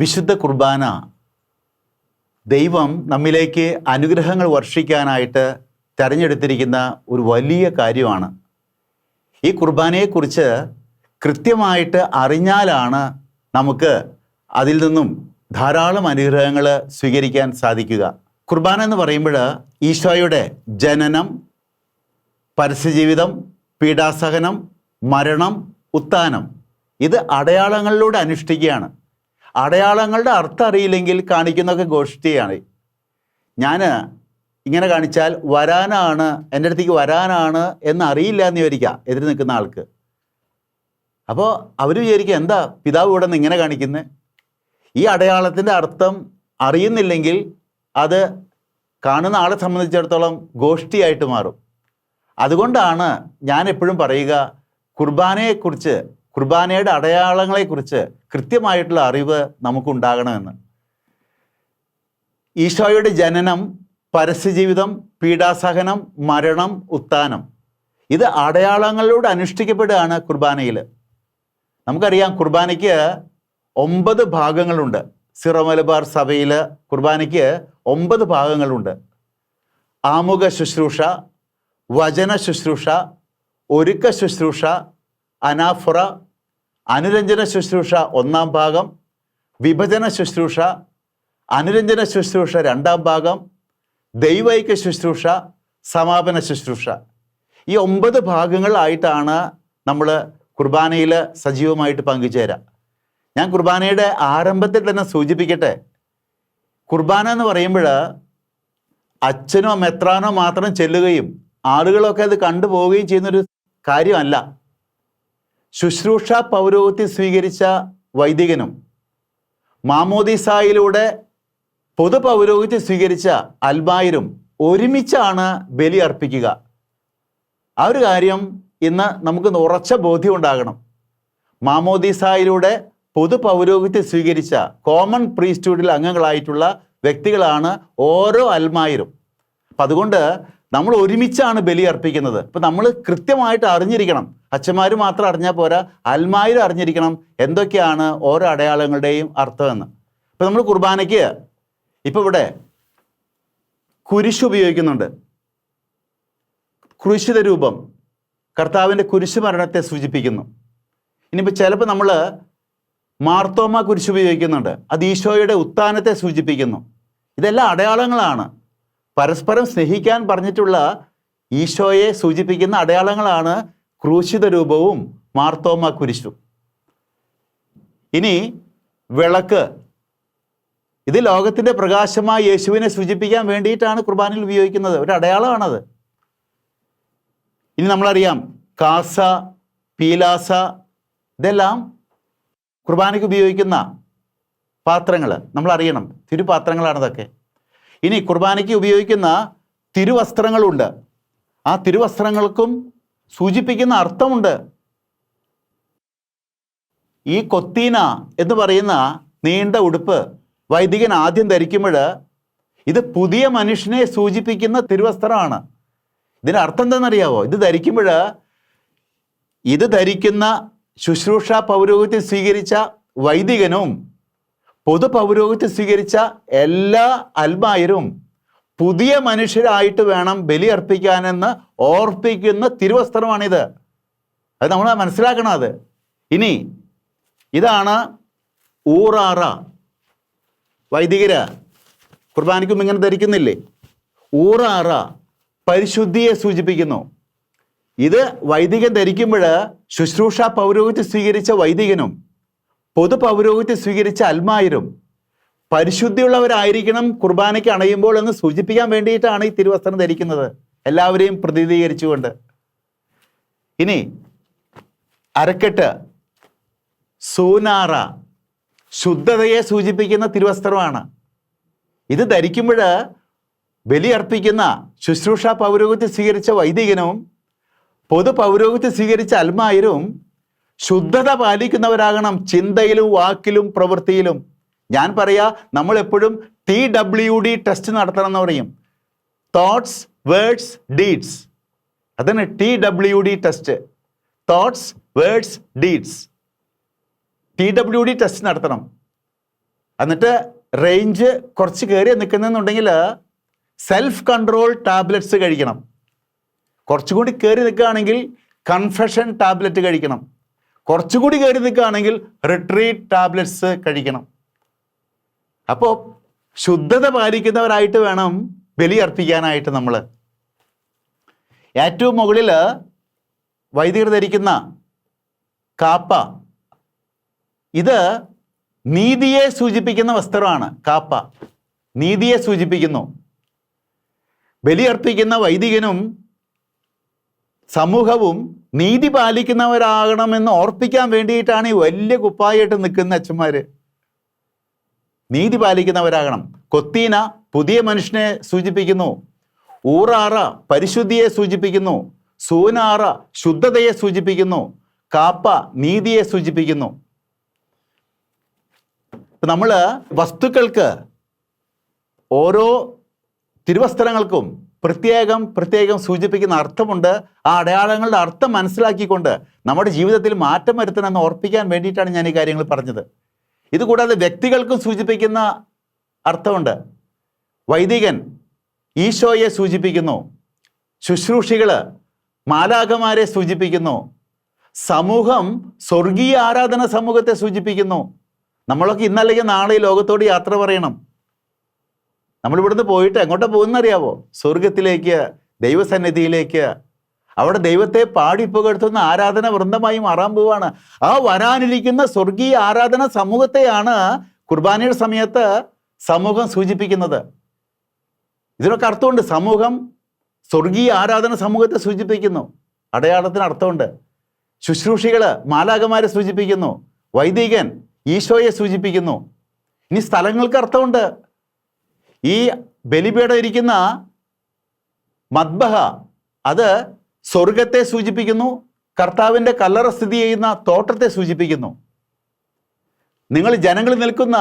വിശുദ്ധ കുർബാന ദൈവം നമ്മിലേക്ക് അനുഗ്രഹങ്ങൾ വർഷിക്കാനായിട്ട് തിരഞ്ഞെടുത്തിരിക്കുന്ന ഒരു വലിയ കാര്യമാണ്. ഈ കുർബാനയെക്കുറിച്ച് കൃത്യമായിട്ട് അറിഞ്ഞാലാണ് നമുക്ക് അതിൽ നിന്നും ധാരാളം അനുഗ്രഹങ്ങൾ സ്വീകരിക്കാൻ സാധിക്കുക. കുർബാന എന്ന് പറയുമ്പോൾ ഈശോയുടെ ജനനം, പരസ്യജീവിതം, പീഡാസഹനം, മരണം, ഉത്ഥാനം, ഇത് അടയാളങ്ങളിലൂടെ അനുഷ്ഠിക്കുകയാണ്. അടയാളങ്ങളുടെ അർത്ഥം അറിയില്ലെങ്കിൽ കാണിക്കുന്നതൊക്കെ ഗോഷ്ഠിയാണ്. ഞാൻ ഇങ്ങനെ കാണിച്ചാൽ വരാനാണ്, എൻ്റെ അടുത്തേക്ക് വരാനാണ് എന്ന് അറിയില്ല എന്ന് വിചാരിക്കുക എതിര് നിൽക്കുന്ന ആൾക്ക്. അപ്പോൾ അവർ വിചാരിക്കുക എന്താ പിതാവ് ഇവിടെ നിന്ന് ഇങ്ങനെ കാണിക്കുന്നത്. ഈ അടയാളത്തിൻ്റെ അർത്ഥം അറിയുന്നില്ലെങ്കിൽ അത് കാണുന്ന ആളെ സംബന്ധിച്ചിടത്തോളം ഗോഷ്ഠിയായിട്ട് മാറും. അതുകൊണ്ടാണ് ഞാൻ എപ്പോഴും പറയുക, കുർബാനയെക്കുറിച്ച്, കുർബാനയുടെ അടയാളങ്ങളെക്കുറിച്ച് കൃത്യമായിട്ടുള്ള അറിവ് നമുക്കുണ്ടാകണമെന്ന്. ഈശോയുടെ ജനനം, പരസ്യജീവിതം, പീഡാസഹനം, മരണം, ഉത്ഥാനം, ഇത് അടയാളങ്ങളിലൂടെ അനുഷ്ഠിക്കപ്പെടുകയാണ് കുർബാനയിൽ. നമുക്കറിയാം കുർബാനയ്ക്ക് 9 ഭാഗങ്ങളുണ്ട്. സിറോ മലബാർ സഭയിൽ കുർബാനയ്ക്ക് 9 ഭാഗങ്ങളുണ്ട്. ആമുഖ ശുശ്രൂഷ, വചന ശുശ്രൂഷ, ഒരുക്ക ശുശ്രൂഷ, അനാഫുറ, അനുരഞ്ജന ശുശ്രൂഷ 1-ാം ഭാഗം, വിഭജന ശുശ്രൂഷ, അനുരഞ്ജന ശുശ്രൂഷ 2-ാം ഭാഗം, ദൈവൈക്യ ശുശ്രൂഷ, സമാപന ശുശ്രൂഷ. ഈ 9 ഭാഗങ്ങളായിട്ടാണ് നമ്മൾ കുർബാനയിൽ സജീവമായിട്ട് പങ്കുചേരാം. ഞാൻ കുർബാനയുടെ ആരംഭത്തിൽ തന്നെ സൂചിപ്പിക്കട്ടെ, കുർബാന എന്ന് പറയുമ്പോൾ അച്ഛനോ മെത്രാനോ മാത്രം ചെല്ലുകയും ആളുകളൊക്കെ അത് കണ്ടുപോവുകയും ചെയ്യുന്നൊരു കാര്യമല്ല. ശുശ്രൂഷ പൗരോഹിത്യം സ്വീകരിച്ച വൈദികനും മാമോദീസായിലൂടെ പൊതു പൗരോഹിത്യം സ്വീകരിച്ച അൽമായരും ഒരുമിച്ചാണ് ബലി അർപ്പിക്കുക. ആ ഒരു കാര്യം ഇന്ന് നമുക്ക് ഉറച്ച ബോധ്യം ഉണ്ടാകണം. മാമോദീസായിലൂടെ പൊതു പൗരോഹിത്യം സ്വീകരിച്ച കോമൺ പ്രീസ്റ്റ്ഹുഡിൽ അംഗങ്ങളായിട്ടുള്ള വ്യക്തികളാണ് ഓരോ അൽമായരും. അപ്പം അതുകൊണ്ട് നമ്മൾ ഒരുമിച്ചാണ് ബലി അർപ്പിക്കുന്നത്. അപ്പം നമ്മൾ കൃത്യമായിട്ട് അറിഞ്ഞിരിക്കണം. അച്ഛന്മാർ മാത്രം അറിഞ്ഞാൽ പോരാ, അൽമായരും അറിഞ്ഞിരിക്കണം എന്തൊക്കെയാണ് ഓരോ അടയാളങ്ങളുടെയും അർത്ഥമെന്ന്. ഇപ്പം നമ്മൾ കുർബാനയ്ക്ക് ഇപ്പം ഇവിടെ കുരിശ് ഉപയോഗിക്കുന്നുണ്ട്. ക്രൂശിത രൂപം കർത്താവിൻ്റെ കുരിശ് മരണത്തെ സൂചിപ്പിക്കുന്നു. ഇനിയിപ്പോൾ ചിലപ്പോൾ നമ്മൾ മാർത്തോമ കുരിശ് ഉപയോഗിക്കുന്നുണ്ട്. അത് ഈശോയുടെ ഉത്ഥാനത്തെ സൂചിപ്പിക്കുന്നു. ഇതെല്ലാം അടയാളങ്ങളാണ്. പരസ്പരം സ്നേഹിക്കാൻ പറഞ്ഞിട്ടുള്ള ഈശോയെ സൂചിപ്പിക്കുന്ന അടയാളങ്ങളാണ് ക്രൂശിത രൂപവും മാർത്തോമ കുരിശും. ഇനി വിളക്ക്, ഇത് ലോകത്തിൻ്റെ പ്രകാശമായ യേശുവിനെ സൂചിപ്പിക്കാൻ വേണ്ടിയിട്ടാണ് കുർബാനയിൽ ഉപയോഗിക്കുന്നത്. ഒരു അടയാളമാണത്. ഇനി നമ്മളറിയാം കാസ, പീലാസ, ഇതെല്ലാം കുർബാനയ്ക്ക് ഉപയോഗിക്കുന്ന പാത്രങ്ങൾ നമ്മളറിയണം. തിരുപാത്രങ്ങളാണിതൊക്കെ. ഇനി കുർബാനയ്ക്ക് ഉപയോഗിക്കുന്ന തിരുവസ്ത്രങ്ങളുണ്ട്. ആ തിരുവസ്ത്രങ്ങൾക്കും സൂചിപ്പിക്കുന്ന അർത്ഥമുണ്ട്. ഈ കൊത്തീന എന്ന് പറയുന്ന നീണ്ട ഉടുപ്പ് വൈദികൻ ആദ്യം ധരിക്കുമ്പോൾ ഇത് പുതിയ മനുഷ്യനെ സൂചിപ്പിക്കുന്ന തിരുവസ്ത്രമാണ്. ഇതിൻ്റെ അർത്ഥം എന്താണെന്നറിയാവോ? ഇത് ധരിക്കുന്ന ശുശ്രൂഷ പൗരോഹിത്യം സ്വീകരിച്ച വൈദികനും പൊതു പൗരോഹിത്യം സ്വീകരിച്ച എല്ലാ അൽമായരും പുതിയ മനുഷ്യരായിട്ട് വേണം ബലി അർപ്പിക്കാനെന്ന് ഓർപ്പിക്കുന്ന തിരുവസ്ത്രമാണിത്. അത് നമ്മൾ മനസ്സിലാക്കണം. അത് ഇനി ഇതാണ് ഊറാറ. വൈദികര് കുർബാനയ്ക്കും ഇങ്ങനെ ധരിക്കുന്നില്ലേ? ഊറാറ പരിശുദ്ധിയെ സൂചിപ്പിക്കുന്നു. ഇത് വൈദികൻ ധരിക്കുമ്പോൾ ശുശ്രൂഷ പൗരോഹിത്യം സ്വീകരിച്ച വൈദികനും പൊതു പൗരോഹിത്യം സ്വീകരിച്ച അൽമായരും പരിശുദ്ധിയുള്ളവരായിരിക്കണം കുർബാനയ്ക്ക് അണയുമ്പോൾ എന്ന് സൂചിപ്പിക്കാൻ വേണ്ടിയിട്ടാണ് ഈ തിരുവസ്ത്രം ധരിക്കുന്നത്, എല്ലാവരെയും പ്രതിനിധീകരിച്ചുകൊണ്ട്. ഇനി അരക്കെട്ട്, സൂനാറ, ശുദ്ധതയെ സൂചിപ്പിക്കുന്ന തിരുവസ്ത്രമാണ്. ഇത് ധരിക്കുമ്പോൾ ബലി അർപ്പിക്കുന്ന ശുശ്രൂഷ പൗരോഹിത്യം സ്വീകരിച്ച വൈദികനും പൊതു പൗരോഹിത്യം സ്വീകരിച്ച അൽമായരും ശുദ്ധത പാലിക്കുന്നവരാകണം ചിന്തയിലും വാക്കിലും പ്രവൃത്തിയിലും. ഞാൻ പറയാ, നമ്മളെപ്പോഴും TWD ടെസ്റ്റ് നടത്തണം എന്ന് പറയും. Thoughts, words, deeds. അതാണ് TWD test. Thoughts, words, deeds. TWD test നടത്തണം. എന്നിട്ട് റേഞ്ച് കുറച്ച് കയറി നിൽക്കുന്നെന്നുണ്ടെങ്കിൽ സെൽഫ് കൺട്രോൾ ടാബ്ലറ്റ്സ് കഴിക്കണം. കുറച്ചുകൂടി കയറി നിൽക്കുകയാണെങ്കിൽ കൺഫെഷൻ ടാബ്ലറ്റ് കഴിക്കണം. കുറച്ചുകൂടി കയറി നിൽക്കുകയാണെങ്കിൽ റിട്രീറ്റ് ടാബ്ലറ്റ്സ് കഴിക്കണം. അപ്പോൾ ശുദ്ധത പാലിക്കുന്നവരായിട്ട് വേണം ബലി അർപ്പിക്കാനായിട്ട്. നമ്മൾ ഏറ്റവും മുകളിൽ വൈദികർ ധരിക്കുന്ന കാപ്പ, ഇത് നീതിയെ സൂചിപ്പിക്കുന്ന വസ്ത്രമാണ്. കാപ്പ നീതിയെ സൂചിപ്പിക്കുന്നു. ബലി അർപ്പിക്കുന്ന വൈദികനും സമൂഹവും നീതി പാലിക്കുന്നവരാകണമെന്ന് ഓർപ്പിക്കാൻ വേണ്ടിയിട്ടാണ് ഈ വലിയ കുപ്പായിട്ട് നിൽക്കുന്ന അച്ഛന്മാർ. നീതി പാലിക്കുന്നവരാകണം. കൊത്തീന പുതിയ മനുഷ്യനെ സൂചിപ്പിക്കുന്നു. ഊറാറ പരിശുദ്ധിയെ സൂചിപ്പിക്കുന്നു. സൂനാറ ശുദ്ധതയെ സൂചിപ്പിക്കുന്നു. കാപ്പ നീതിയെ സൂചിപ്പിക്കുന്നു. നമ്മൾ വസ്തുക്കൾക്ക്, ഓരോ തിരുവസ്ത്രങ്ങൾക്കും പ്രത്യേകം സൂചിപ്പിക്കുന്ന അർത്ഥമുണ്ട്. ആ അടയാളങ്ങളുടെ അർത്ഥം മനസ്സിലാക്കിക്കൊണ്ട് നമ്മുടെ ജീവിതത്തിൽ മാറ്റം വരുത്തണമെന്ന് ഓർപ്പിക്കാൻ വേണ്ടിയിട്ടാണ് ഞാൻ ഈ കാര്യങ്ങൾ പറഞ്ഞത്. ഇതുകൂടാതെ വ്യക്തികൾക്കും സൂചിപ്പിക്കുന്ന അർത്ഥമുണ്ട്. വൈദികൻ ഈശോയെ സൂചിപ്പിക്കുന്നു. ശുശ്രൂഷികൾ മാലാഖമാരെ സൂചിപ്പിക്കുന്നു. സമൂഹം സ്വർഗീയ ആരാധന സമൂഹത്തെ സൂചിപ്പിക്കുന്നു. നമ്മളൊക്കെ ഇന്നല്ലെങ്കിൽ നാളെ ഈ ലോകത്തോട് യാത്ര പറയണം. നമ്മളിവിടുന്ന് പോയിട്ട് എങ്ങോട്ടാണ് പോകുന്നറിയാവോ? സ്വർഗത്തിലേക്ക്, ദൈവസന്നിധിയിലേക്ക്. അവിടെ ദൈവത്തെ പാടിപ്പുകഴ്ത്തുന്ന ആരാധന വൃന്ദമായി മാറാൻ പോവാണ്. ആ വരാനിരിക്കുന്ന സ്വർഗീയ ആരാധന സമൂഹത്തെയാണ് കുർബാനയുടെ സമയത്ത് സമൂഹം സൂചിപ്പിക്കുന്നത്. ഇതിനൊക്കെ അർത്ഥമുണ്ട്. സമൂഹം സ്വർഗീയ ആരാധന സമൂഹത്തെ സൂചിപ്പിക്കുന്നു. അടയാളത്തിന് അർത്ഥമുണ്ട്. ശുശ്രൂഷികൾ മാലാഖമാരെ സൂചിപ്പിക്കുന്നു. വൈദികൻ ഈശോയെ സൂചിപ്പിക്കുന്നു. ഇനി സ്ഥലങ്ങൾക്ക് അർത്ഥമുണ്ട്. ഈ ബലിപീഠം ഇരിക്കുന്ന മദ്ബഹ, അത് സ്വർഗത്തെ സൂചിപ്പിക്കുന്നു. കർത്താവിൻ്റെ കല്ലറ സ്ഥിതി ചെയ്യുന്ന തോട്ടത്തെ സൂചിപ്പിക്കുന്നു. നിങ്ങൾ ജനങ്ങൾ നിൽക്കുന്ന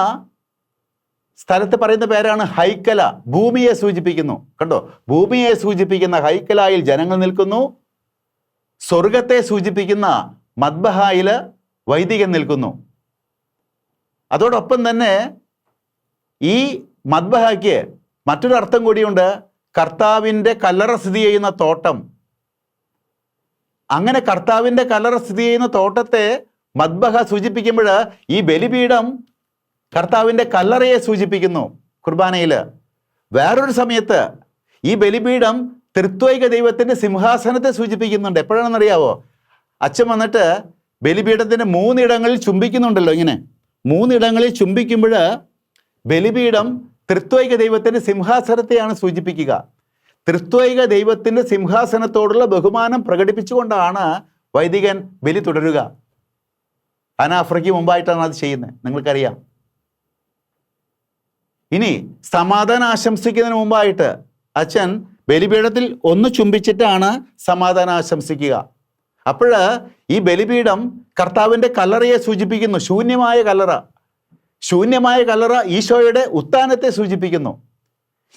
സ്ഥലത്ത് പറയുന്ന പേരാണ് ഹൈക്കല. ഭൂമിയെ സൂചിപ്പിക്കുന്നു. കണ്ടോ, ഭൂമിയെ സൂചിപ്പിക്കുന്ന ഹൈക്കലായിൽ ജനങ്ങൾ നിൽക്കുന്നു. സ്വർഗത്തെ സൂചിപ്പിക്കുന്ന മദ്ബഹായിൽ വൈദികൻ നിൽക്കുന്നു. അതോടൊപ്പം തന്നെ ഈ മദ്ബഹയ്ക്ക് മറ്റൊരു അർത്ഥം കൂടിയുണ്ട്. കർത്താവിൻ്റെ കല്ലറ സ്ഥിതി ചെയ്യുന്ന തോട്ടം. അങ്ങനെ കർത്താവിൻ്റെ കല്ലറ സ്ഥിതി ചെയ്യുന്ന തോട്ടത്തെ മദ്ബഹ സൂചിപ്പിക്കുമ്പോൾ ഈ ബലിപീഠം കർത്താവിൻ്റെ കല്ലറയെ സൂചിപ്പിക്കുന്നു കുർബാനയിൽ. വേറൊരു സമയത്ത് ഈ ബലിപീഠം ത്രിത്വൈക ദൈവത്തിൻ്റെ സിംഹാസനത്തെ സൂചിപ്പിക്കുന്നുണ്ട്. എപ്പോഴാണെന്നറിയാവോ? അച്ഛൻ വന്നിട്ട് ബലിപീഠത്തിൻ്റെ 3 ഇടങ്ങളിൽ ചുംബിക്കുന്നുണ്ടല്ലോ. ഇങ്ങനെ 3 ഇടങ്ങളിൽ ചുംബിക്കുമ്പോൾ ബലിപീഠം ത്രിത്വൈക ദൈവത്തിൻ്റെ സിംഹാസനത്തെയാണ് സൂചിപ്പിക്കുക. ത്രിത്വൈക ദൈവത്തിൻ്റെ സിംഹാസനത്തോടുള്ള ബഹുമാനം പ്രകടിപ്പിച്ചുകൊണ്ടാണ് വൈദികൻ ബലി തുടരുക. അനാഫ്രയ്ക്ക് മുമ്പായിട്ടാണ് അത് ചെയ്യുന്നത്, നിങ്ങൾക്കറിയാം. ഇനി സമാധാനം ആശംസിക്കുന്നതിന് മുമ്പായിട്ട് അച്ഛൻ ബലിപീഠത്തിൽ ഒന്ന് ചുംബിച്ചിട്ടാണ് സമാധാനം ആശംസിക്കുക. അപ്പോൾ ഈ ബലിപീഠം കർത്താവിൻ്റെ കല്ലറയെ സൂചിപ്പിക്കുന്നു. ശൂന്യമായ കല്ലറ ഈശോയുടെ ഉത്ഥാനത്തെ സൂചിപ്പിക്കുന്നു.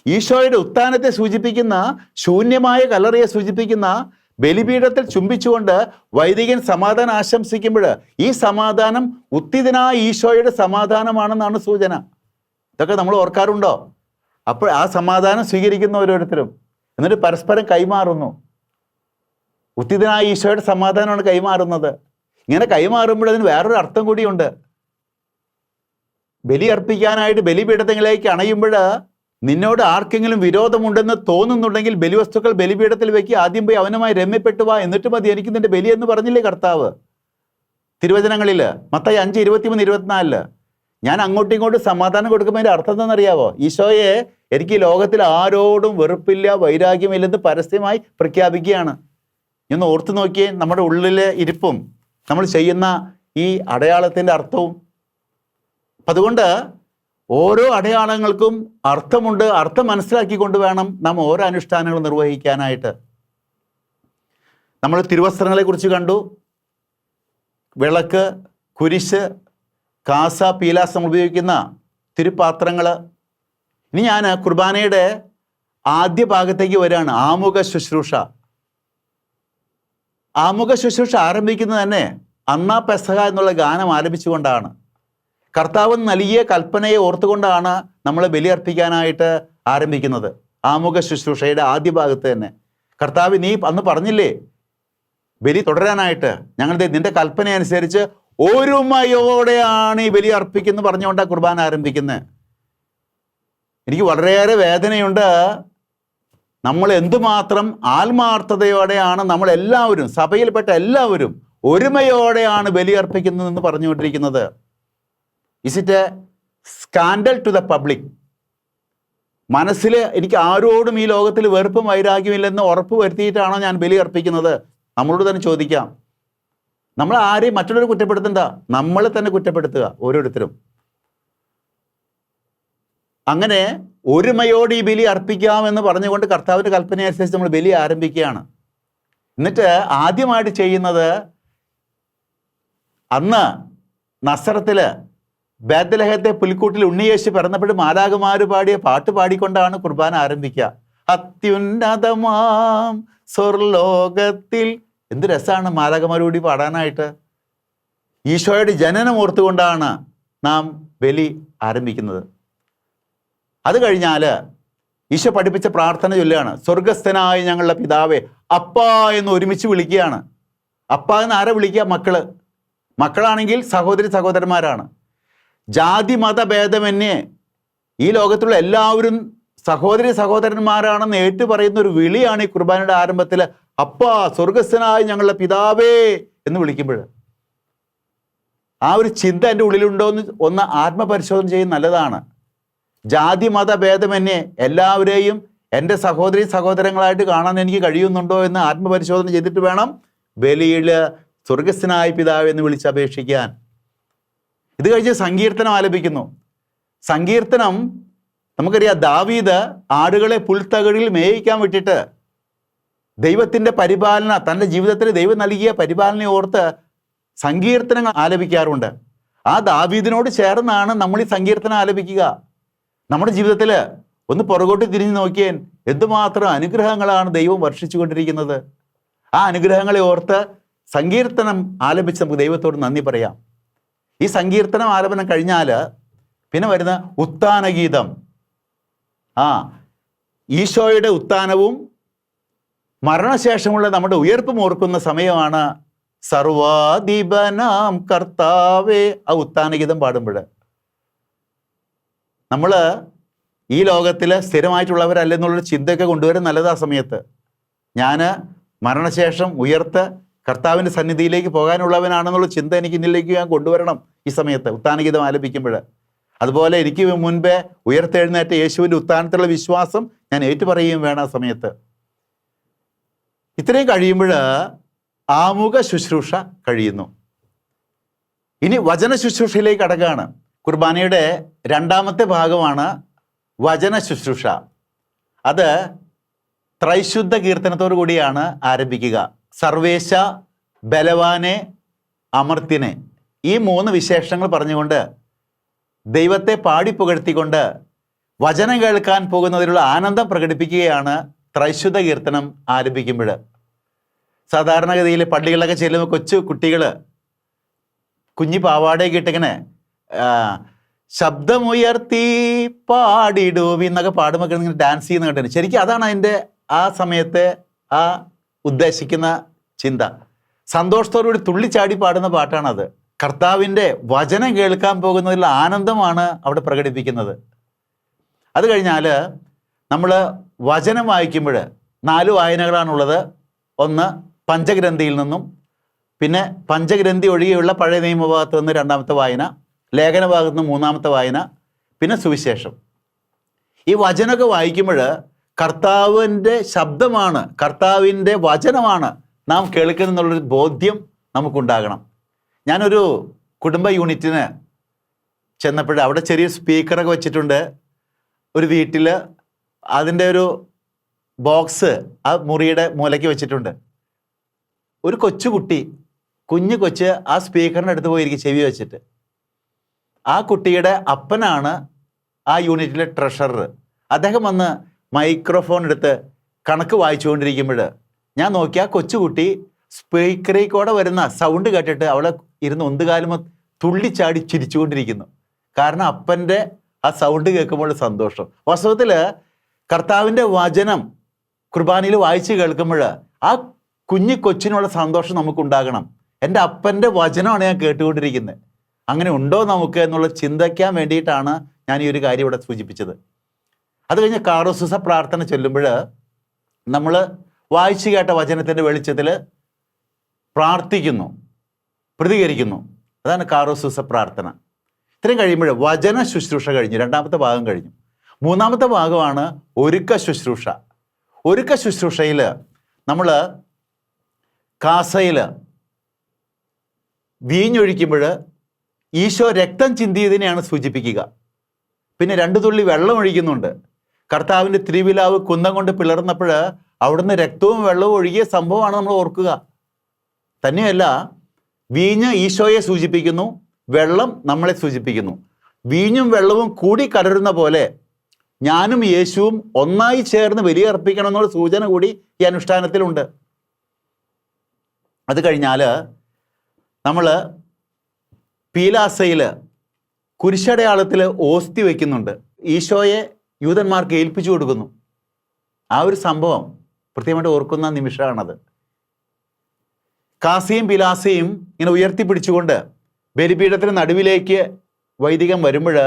ഈശോയുടെ ഉത്ഥാനത്തെ സൂചിപ്പിക്കുന്ന ശൂന്യമായ കല്ലറയെ സൂചിപ്പിക്കുന്ന ബലിപീഠത്തിൽ ചുംബിച്ചുകൊണ്ട് വൈദികൻ സമാധാനം ആശംസിക്കുമ്പോൾ ഈ സമാധാനം ഉത്തിതനായ ഈശോയുടെ സമാധാനമാണെന്നാണ് സൂചന. ഇതൊക്കെ നമ്മൾ ഓർക്കാറുണ്ടോ? അപ്പോൾ ആ സമാധാനം സ്വീകരിക്കുന്ന ഓരോരുത്തരും എന്നിട്ട് പരസ്പരം കൈമാറുന്നു. ഉത്തിതനായ ഈശോയുടെ സമാധാനമാണ് കൈമാറുന്നത്. ഇങ്ങനെ കൈമാറുമ്പോൾ അതിന് വേറൊരു അർത്ഥം കൂടിയുണ്ട്. ബലി അർപ്പിക്കാനായിട്ട് ബലിപീഠത്തിലേക്ക് അണയുമ്പോൾ നിന്നോട് ആർക്കെങ്കിലും വിരോധമുണ്ടെന്ന് തോന്നുന്നുണ്ടെങ്കിൽ ബലിവസ്തുക്കൾ ബലിപീഠത്തിൽ വെക്കുക. ആദ്യം പോയി അവനുമായി രമ്യപ്പെട്ടു വാ, എന്നിട്ട് മതി എനിക്ക് നിന്റെ ബലി എന്ന് പറഞ്ഞില്ലേ കർത്താവ് തിരുവചനങ്ങളിൽ? മത്തായി 5:23-24. ഞാൻ അങ്ങോട്ടും ഇങ്ങോട്ടും സമാധാനം കൊടുക്കുമ്പോൾ അതിൻ്റെ അർത്ഥം എന്താണെന്നറിയാവോ? ഈശോയെ എനിക്ക് ഈ ലോകത്തിൽ ആരോടും വെറുപ്പില്ല, വൈരാഗ്യമില്ലെന്ന് പരസ്യമായി പ്രഖ്യാപിക്കുകയാണ്. ഒന്ന് ഓർത്ത് നോക്കിയേ നമ്മുടെ ഉള്ളിലെ ഇരിപ്പും നമ്മൾ ചെയ്യുന്ന ഈ അടയാളത്തിൻ്റെ അർത്ഥവും. അപ്പം അതുകൊണ്ട് ഓരോ അടയാളങ്ങൾക്കും അർത്ഥമുണ്ട്. അർത്ഥം മനസ്സിലാക്കിക്കൊണ്ട് വേണം നാം ഓരോ അനുഷ്ഠാനങ്ങളും നിർവഹിക്കാനായിട്ട്. നമ്മൾ തിരുവസ്ത്രങ്ങളെക്കുറിച്ച് കണ്ടു. വിളക്ക്, കുരിശ്, കാസ, പീലാസ് നമ്മൾ ഉപയോഗിക്കുന്ന തിരുപാത്രങ്ങൾ. ഇനി ഞാൻ കുർബാനയുടെ ആദ്യ ഭാഗത്തേക്ക് വരികയാണ്. ആമുഖ ശുശ്രൂഷ. ആമുഖ ശുശ്രൂഷ ആരംഭിക്കുന്നത് തന്നെ അന്നാ പെസഹ എന്നുള്ള ഗാനം ആരംഭിച്ചുകൊണ്ടാണ്. കർത്താവ് നൽകിയ കൽപ്പനയെ ഓർത്തുകൊണ്ടാണ് നമ്മൾ ബലിയർപ്പിക്കാനായിട്ട് ആരംഭിക്കുന്നത്. ആമുഖ ശുശ്രൂഷയുടെ ആദ്യ ഭാഗത്ത് തന്നെ കർത്താവ് നീ അന്ന് പറഞ്ഞില്ലേ ബലി തുടരാനായിട്ട്, ഞങ്ങൾ നിന്റെ കൽപ്പന അനുസരിച്ച് ഒരുമയോടെയാണ് ഈ ബലി അർപ്പിക്കുന്നത് പറഞ്ഞുകൊണ്ടാണ് കുർബാന ആരംഭിക്കുന്നത്. എനിക്ക് വളരെയേറെ വേദനയുണ്ട്. നമ്മൾ എന്തുമാത്രം ആത്മാർത്ഥതയോടെയാണ് നമ്മളെല്ലാവരും, സഭയിൽപ്പെട്ട എല്ലാവരും ഒരുമയോടെയാണ് ബലി അർപ്പിക്കുന്നതെന്ന് പറഞ്ഞുകൊണ്ടിരിക്കുന്നത്. Is it a scandal to the public? മനസ്സിൽ എനിക്ക് ആരോടും ഈ ലോകത്തിൽ വെറുപ്പും വൈരാഗ്യമില്ലെന്ന് ഉറപ്പ് വരുത്തിയിട്ടാണോ ഞാൻ ബലി അർപ്പിക്കുന്നത്? നമ്മളോട് തന്നെ ചോദിക്കാം. നമ്മൾ ആരെയും മറ്റുള്ളവരെ കുറ്റപ്പെടുത്തണ്ട, നമ്മളെ തന്നെ കുറ്റപ്പെടുത്തുക ഓരോരുത്തരും. അങ്ങനെ ഒരുമയോട് ഈ ബലി അർപ്പിക്കാമെന്ന് പറഞ്ഞുകൊണ്ട് കർത്താവിൻ്റെ കൽപ്പന അനുസരിച്ച് നമ്മൾ ബലി ആരംഭിക്കുകയാണ്. എന്നിട്ട് ആദ്യമായിട്ട് ചെയ്യുന്നത്, അന്ന് നസറത്തില് ബേത്ലഹേത്തെ പുൽക്കൂട്ടിൽ ഉണ്ണിയേശു പിറന്നപ്പോൾ മാലാഖമാർ പാടിയ പാട്ട് പാടിക്കൊണ്ടാണ് കുർബാന ആരംഭിക്കുക. അത്യുന്നതമാം സ്വർലോകത്തിൽ. എന്ത് രസമാണ് മാലാഖമാരോടി പാടാനായിട്ട്. ഈശോയുടെ ജനനം ഓർത്തുകൊണ്ടാണ് നാം ബലി ആരംഭിക്കുന്നത്. അത് കഴിഞ്ഞാൽ ഈശോ പഠിപ്പിച്ച പ്രാർത്ഥന ചൊല്ലുകയാണ്. സ്വർഗസ്ഥനായ ഞങ്ങളുടെ പിതാവേ, അപ്പാ എന്ന് ഒരുമിച്ച് വിളിക്കുകയാണ്. അപ്പാ എന്ന് ആരെ വിളിക്കുക? മക്കളാണെങ്കിൽ സഹോദരി സഹോദരന്മാരാണ്. ജാതി മതഭേദമന്യേ ഈ ലോകത്തുള്ള എല്ലാവരും സഹോദരി സഹോദരന്മാരാണെന്ന് ഏറ്റു പറയുന്ന ഒരു വിളിയാണ് ഈ കുർബാനയുടെ ആരംഭത്തിൽ. അപ്പാ സ്വർഗസ്ഥനായ ഞങ്ങളുടെ പിതാവേ എന്ന് വിളിക്കുമ്പോൾ ആ ഒരു ചിന്ത എൻ്റെ ഉള്ളിലുണ്ടോ എന്ന് ഒന്ന് ആത്മപരിശോധന ചെയ്യുന്നത് നല്ലതാണ്. ജാതി മതഭേദമന്യേ എല്ലാവരെയും എൻ്റെ സഹോദരി സഹോദരങ്ങളായിട്ട് കാണാൻ എനിക്ക് കഴിയുന്നുണ്ടോ എന്ന് ആത്മപരിശോധന ചെയ്തിട്ട് വേണം ബലിയിൽ സ്വർഗസ്ഥനായ പിതാവ് എന്ന് വിളിച്ചപേക്ഷിക്കാൻ. ഇത് കഴിഞ്ഞ് സങ്കീർത്തനം ആലപിക്കുന്നു. സങ്കീർത്തനം നമുക്കറിയാം, ദാവീദ് ആടുകളെ പുൽത്തകിടിൽ മേയിക്കാൻ വിട്ടിട്ട് ദൈവത്തിൻ്റെ പരിപാലന, തൻ്റെ ജീവിതത്തിൽ ദൈവം നൽകിയ പരിപാലനയെ ഓർത്ത് സങ്കീർത്തനങ്ങൾ ആലപിക്കാറുണ്ട്. ആ ദാവീദിനോട് ചേർന്നാണ് നമ്മൾ ഈ സങ്കീർത്തനം ആലപിക്കുക. നമ്മുടെ ജീവിതത്തിൽ ഒന്ന് പുറകോട്ട് തിരിഞ്ഞു നോക്കിയാൽ എന്തുമാത്രം അനുഗ്രഹങ്ങളാണ് ദൈവം വർഷിച്ചു കൊണ്ടിരിക്കുന്നത്. ആ അനുഗ്രഹങ്ങളെ ഓർത്ത് സങ്കീർത്തനം ആലപിച്ച് നമുക്ക് ദൈവത്തോട് നന്ദി പറയാം. ഈ സങ്കീർത്തനം ആലപനം കഴിഞ്ഞാൽ പിന്നെ വരുന്ന ഉത്ഥാനഗീതം. ഈശോയുടെ ഉത്ഥാനവും മരണശേഷമുള്ള നമ്മുടെ ഉയർപ്പും ഓർക്കുന്ന സമയമാണ് സർവാധിപനാം കർത്താവേ. ആ ഉത്ഥാനഗീതം പാടുമ്പോൾ നമ്മൾ ഈ ലോകത്തിൽ സ്ഥിരമായിട്ടുള്ളവരല്ലെന്നുള്ളൊരു ചിന്തയൊക്കെ കൊണ്ടുവരാൻ നല്ലത്. ആ സമയത്ത് ഞാൻ മരണശേഷം ഉയർത്ത് കർത്താവിൻ്റെ സന്നിധിയിലേക്ക് പോകാനുള്ളവനാണെന്നുള്ള ചിന്ത എനിക്ക് ഇന്നിലേക്ക് ഞാൻ കൊണ്ടുവരണം ഈ സമയത്ത് ഉത്ഥാനഗീതം ആലപിക്കുമ്പോൾ. അതുപോലെ എനിക്ക് മുൻപേ ഉയർത്തെഴുന്നേറ്റ യേശുവിൻ്റെ ഉത്ഥാനത്തിലുള്ള വിശ്വാസം ഞാൻ ഏറ്റുപറയുകയും വേണം ആ സമയത്ത്. ഇത്രയും കഴിയുമ്പോൾ ആമുഖ ശുശ്രൂഷ കഴിയുന്നു. ഇനി വചന ശുശ്രൂഷയിലേക്ക് കടക്കുകയാണ്. കുർബാനയുടെ രണ്ടാമത്തെ ഭാഗമാണ് വചന ശുശ്രൂഷ. അത് ത്രൈശുദ്ധ കീർത്തനത്തോടു കൂടിയാണ് ആരംഭിക്കുക. സർവേശ, ബലവാനെ, അമർത്യനെ, ഈ 3 വിശേഷങ്ങൾ പറഞ്ഞുകൊണ്ട് ദൈവത്തെ പാടിപ്പുകഴ്ത്തിക്കൊണ്ട് വചനം കേൾക്കാൻ പോകുന്നതിലുള്ള ആനന്ദം പ്രകടിപ്പിക്കുകയാണ് ത്രൈശുദ്ധ കീർത്തനം ആരംഭിക്കുമ്പോൾ. സാധാരണഗതിയിൽ പള്ളികളിലൊക്കെ ചെല്ലുമ്പോൾ കൊച്ചു കുട്ടികൾ കുഞ്ഞി പാവാടയൊക്കെ ഇട്ടിങ്ങനെ ശബ്ദമുയർത്തി പാടിടുവി എന്നൊക്കെ പാടുമ്പോൾ ഇങ്ങനെ ഡാൻസ് ചെയ്യുന്ന കേട്ടു. ശരിക്കും അതാണ് അതിൻ്റെ ആ സമയത്തെ ആ ഉദ്ദേശിക്കുന്ന ചിന്ത. സന്തോഷത്തോടുകൂടി തുള്ളിച്ചാടി പാടുന്ന പാട്ടാണത്. കർത്താവിൻ്റെ വചനം കേൾക്കാൻ പോകുന്നതിലുള്ള ആനന്ദമാണ് അവിടെ പ്രകടിപ്പിക്കുന്നത്. അത് കഴിഞ്ഞാൽ നമ്മൾ വചനം വായിക്കുമ്പോൾ 4 വായനകളാണുള്ളത്. ഒന്ന് പഞ്ചഗ്രന്ഥിയിൽ നിന്നും, പിന്നെ പഞ്ചഗ്രന്ഥി ഒഴികെയുള്ള പഴയ നിയമഭാഗത്ത് നിന്ന് 2ാമത്തെ വായന, ലേഖന ഭാഗത്ത് നിന്ന് 3ാമത്തെ വായന, പിന്നെ സുവിശേഷം. ഈ വചനമൊക്കെ വായിക്കുമ്പോൾ കർത്താവിൻ്റെ ശബ്ദമാണ്, കർത്താവിൻ്റെ വചനമാണ് നാം കേൾക്കുന്നുള്ളൊരു ബോധ്യം നമുക്കുണ്ടാകണം. ഞാനൊരു കുടുംബ യൂണിറ്റിന് ചെന്നപ്പോൾ അവിടെ ചെറിയ സ്പീക്കറൊക്കെ വെച്ചിട്ടുണ്ട്. ഒരു വീട്ടിൽ അതിൻ്റെ ഒരു ബോക്സ് ആ മുറിയുടെ മൂലയ്ക്ക് വെച്ചിട്ടുണ്ട്. ഒരു കുഞ്ഞു കൊച്ച് ആ സ്പീക്കറിൻ്റെ അടുത്ത് പോയിരിക്കും ചെവി വെച്ചിട്ട്. ആ കുട്ടിയുടെ അപ്പനാണ് ആ യൂണിറ്റിലെ ട്രഷറർ. അദ്ദേഹം വന്ന് മൈക്രോഫോൺ എടുത്ത് കണക്ക് വായിച്ചുകൊണ്ടിരിക്കുമ്പോൾ ഞാൻ നോക്കി ആ കൊച്ചുകുട്ടി സ്പീക്കറിൽ കൂടെ വരുന്ന സൗണ്ട് കേട്ടിട്ട് അവളെ ഇരുന്ന് ഒന്നുകാലം തുള്ളിച്ചാടി ചിരിച്ചുകൊണ്ടിരിക്കുന്നു. കാരണം അപ്പൻ്റെ ആ സൗണ്ട് കേൾക്കുമ്പോൾ സന്തോഷം. വാസ്തവത്തിൽ കർത്താവിൻ്റെ വചനം കുർബാനയിൽ വായിച്ച് കേൾക്കുമ്പോൾ ആ കുഞ്ഞു കൊച്ചിനുള്ള സന്തോഷം നമുക്കുണ്ടാകണം. എൻ്റെ അപ്പൻ്റെ വചനമാണ് ഞാൻ കേട്ടുകൊണ്ടിരിക്കുന്നത്, അങ്ങനെ ഉണ്ടോ നമുക്ക് എന്നുള്ള ചിന്തിക്കാൻ വേണ്ടിയിട്ടാണ് ഞാൻ ഈ ഒരു കാര്യം ഇവിടെ സൂചിപ്പിച്ചത്. അത് കഴിഞ്ഞ് കാറോസൂസ പ്രാർത്ഥന ചൊല്ലുമ്പോൾ നമ്മൾ വായിച്ചു കേട്ട വചനത്തിൻ്റെ വെളിച്ചത്തിൽ പ്രാർത്ഥിക്കുന്നു, പ്രതികരിക്കുന്നു. അതാണ് കാറോസൂസ പ്രാർത്ഥന. ഇത്രയും കഴിയുമ്പോൾ വചന ശുശ്രൂഷ കഴിഞ്ഞു, രണ്ടാമത്തെ ഭാഗം കഴിഞ്ഞു. മൂന്നാമത്തെ ഭാഗമാണ് ഒരുക്ക ശുശ്രൂഷ. ഒരുക്ക ശുശ്രൂഷയിൽ നമ്മൾ കാസയിൽ വീഞ്ഞൊഴിക്കുമ്പോൾ ഈശോ രക്തം ചിന്തിയതിനെയാണ് സൂചിപ്പിക്കുക. പിന്നെ 2 തുള്ളി വെള്ളം ഒഴിക്കുന്നുണ്ട്. കർത്താവിൻ്റെ തിരുവിലാവ് കുന്തം കൊണ്ട് പിളർന്നപ്പോൾ അവിടുന്ന് രക്തവും വെള്ളവും ഒഴുകിയ സംഭവമാണ് നമ്മൾ ഓർക്കുക. തന്നെയല്ല, വീഞ്ഞ് ഈശോയെ സൂചിപ്പിക്കുന്നു, വെള്ളം നമ്മളെ സൂചിപ്പിക്കുന്നു. വീഞ്ഞും വെള്ളവും കൂടി കലരുന്ന പോലെ ഞാനും യേശുവും ഒന്നായി ചേർന്ന് ബലിയർപ്പിക്കണം എന്നുള്ള സൂചന കൂടി ഈ അനുഷ്ഠാനത്തിലുണ്ട്. അത് കഴിഞ്ഞാൽ നമ്മൾ പീലാസയിൽ കുരിശടയാളത്തിൽ ഓസ്തി വയ്ക്കുന്നുണ്ട്. ഈശോയെ യൂതന്മാർക്ക് ഏൽപ്പിച്ചു കൊടുക്കുന്നു. ആ ഒരു സംഭവം പ്രത്യേകമായിട്ട് ഓർക്കുന്ന നിമിഷമാണത്. കാസിയും പിലാസയും ഇങ്ങനെ ഉയർത്തിപ്പിടിച്ചുകൊണ്ട് ബലിപീഠത്തിന് നടുവിലേക്ക് വൈദികൻ വരുമ്പോൾ